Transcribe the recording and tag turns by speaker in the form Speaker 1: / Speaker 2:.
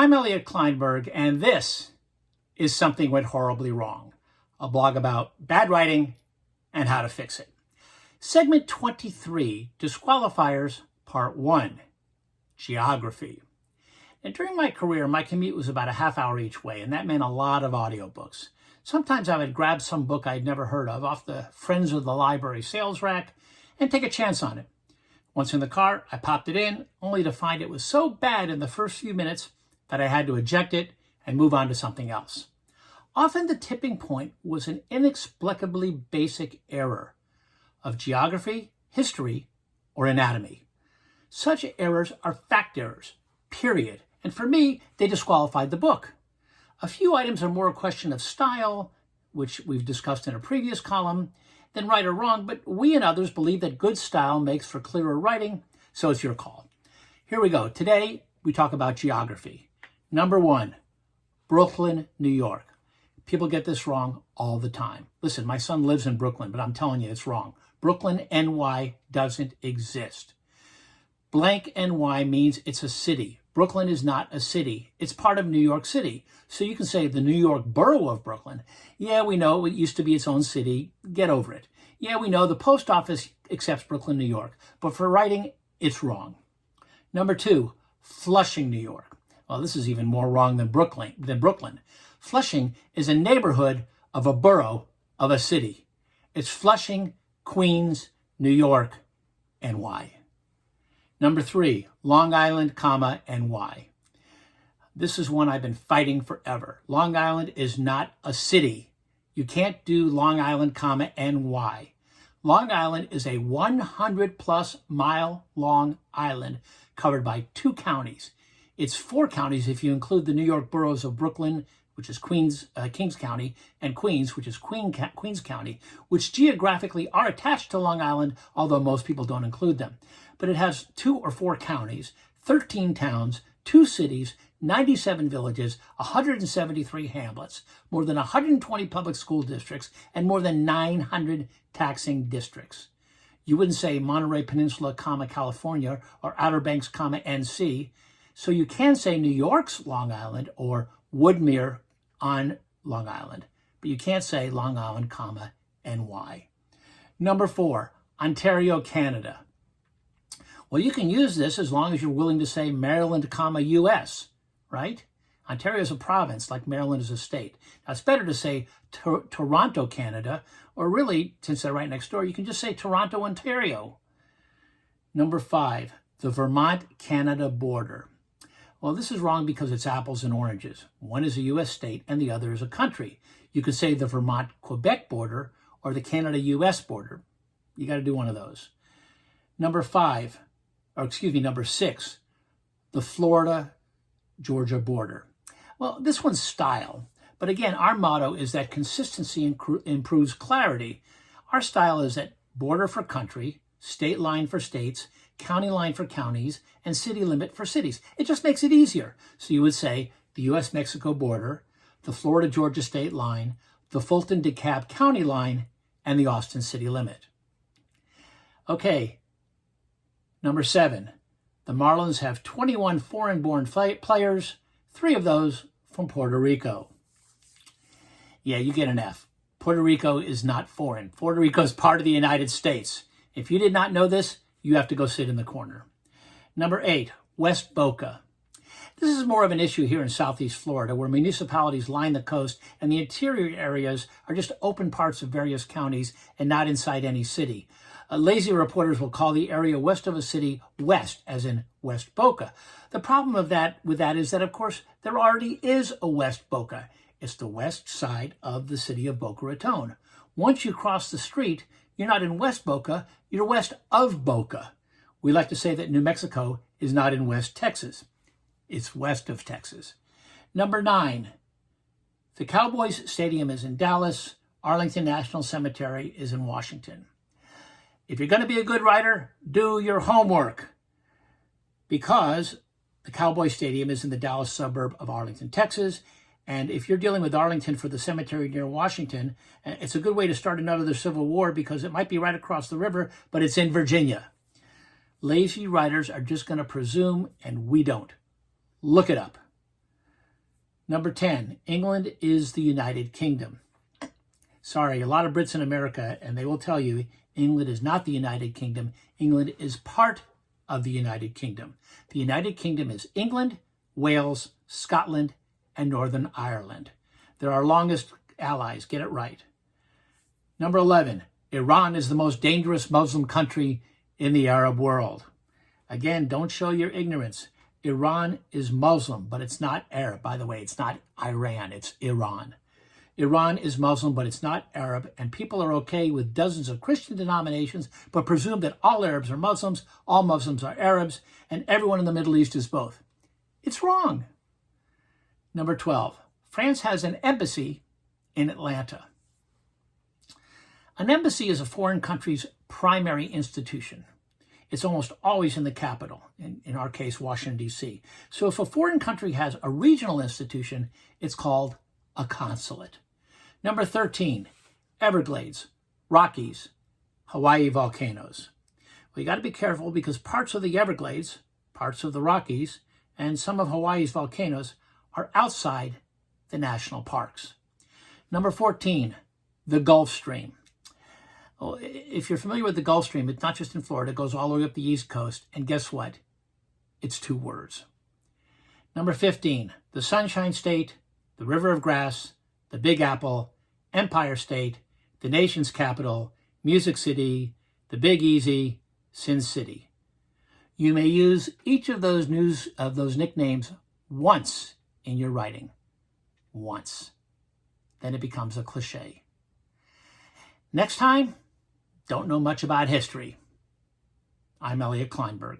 Speaker 1: I'm Elliot Kleinberg, and this is Something Went Horribly Wrong, a blog about bad writing and how to fix it. Segment 23, Disqualifiers, Part 1, Geography. And during my career, my commute was about a half hour each way, and that meant a lot of audiobooks. Sometimes I would grab some book I'd never heard of off the Friends of the Library sales rack and take a chance on it. Once in the car, I popped it in, only to find it was so bad in the first few minutes that I had to eject it and move on to something else. Often the tipping point was an inexplicably basic error of geography, history, or anatomy. Such errors are fact errors, period. And for me, they disqualified the book. A few items are more a question of style, which we've discussed in a previous column, than right or wrong, but we and others believe that good style makes for clearer writing, so it's your call. Here we go. Today, we talk about geography. Number 1, Brooklyn, New York. People get this wrong all the time. Listen, my son lives in Brooklyn, but I'm telling you it's wrong. Brooklyn, NY doesn't exist. Blank NY means it's a city. Brooklyn is not a city. It's part of New York City. So you can say the New York borough of Brooklyn. Yeah, we know it used to be its own city. Get over it. Yeah, we know the post office accepts Brooklyn, New York. But for writing, it's wrong. Number 2, Flushing, New York. Well, this is even more wrong than Brooklyn. Flushing is a neighborhood of a borough of a city. It's Flushing, Queens, New York, NY. Number 3, Long Island, NY. This is one I've been fighting forever. Long Island is not a city. You can't do Long Island, NY. Long Island is a 100-plus mile long island covered by 2 counties. It's 4 counties if you include the New York boroughs of Brooklyn, which is Kings County, and Queens, which is Queens County, which geographically are attached to Long Island, although most people don't include them. But it has 2 or 4 counties, 13 towns, 2 cities, 97 villages, 173 hamlets, more than 120 public school districts, and more than 900 taxing districts. You wouldn't say Monterey Peninsula, California, or Outer Banks, NC. So you can say New York's Long Island or Woodmere on Long Island, but you can't say Long Island, NY. Number 4, Ontario, Canada. Well, you can use this as long as you're willing to say Maryland, US, right? Ontario is a province, like Maryland is a state. Now, it's better to say Toronto, Canada, or really, since they're right next door, you can just say Toronto, Ontario. Number 5, the Vermont-Canada border. Well, this is wrong because it's apples and oranges. One is a U.S. state and the other is a country. You could say the Vermont-Quebec border or the Canada-U.S. border. You got to do one of those. Number 6, the Florida-Georgia border. Well, this one's style. But again, our motto is that consistency improves clarity. Our style is that border for country, state line for states, county line for counties, and city limit for cities. It just makes it easier. So you would say the U.S.-Mexico border, the Florida-Georgia state line, the Fulton-DeKalb county line, and the Austin city limit. Okay, number 7. The Marlins have 21 foreign-born players, 3 of those from Puerto Rico. Yeah, you get an F. Puerto Rico is not foreign. Puerto Rico is part of the United States. If you did not know this, you have to go sit in the corner. Number 8, West Boca. This is more of an issue here in Southeast Florida, where municipalities line the coast and the interior areas are just open parts of various counties and not inside any city. Lazy reporters will call the area west of a city west, as in West Boca. The problem with that is that, of course, there already is a West Boca. It's the west side of the city of Boca Raton. Once you cross the street, you're not in West Boca, you're west of Boca. We like to say that New Mexico is not in West Texas. It's west of Texas. Number 9, the Cowboys Stadium is in Dallas. Arlington National Cemetery is in Washington. If you're going to be a good writer, do your homework, because the Cowboy Stadium is in the Dallas suburb of Arlington, Texas. And if you're dealing with Arlington for the cemetery near Washington, it's a good way to start another Civil War because it might be right across the river, but it's in Virginia. Lazy writers are just going to presume, and we don't. Look it up. Number 10, England is the United Kingdom. Sorry, a lot of Brits in America, and they will tell you England is not the United Kingdom. England is part of the United Kingdom. The United Kingdom is England, Wales, Scotland, and Northern Ireland. They're our longest allies. Get it right. Number 11, Iran is the most dangerous Muslim country in the Arab world. Again, don't show your ignorance. Iran is Muslim, but it's not Arab. By the way, it's not Iran, it's Iran. Iran is Muslim, but it's not Arab, and people are okay with dozens of Christian denominations, but presume that all Arabs are Muslims, all Muslims are Arabs, and everyone in the Middle East is both. It's wrong. Number 12, France has an embassy in Atlanta. An embassy is a foreign country's primary institution. It's almost always in the capital, in our case, Washington, D.C. So if a foreign country has a regional institution, it's called a consulate. Number 13, Everglades, Rockies, Hawaii volcanoes. Well, you got to be careful because parts of the Everglades, parts of the Rockies, and some of Hawaii's volcanoes are outside the national parks. Number 14, the Gulf Stream. Well, if you're familiar with the Gulf Stream, it's not just in Florida, it goes all the way up the East Coast. And guess what? It's 2 words. Number 15, the Sunshine State, the River of Grass, the Big Apple, Empire State, the nation's capital, Music City, the Big Easy, Sin City. You may use each of those nicknames once in your writing. Once. Then it becomes a cliche. Next time, don't know much about history. I'm Elliot Kleinberg.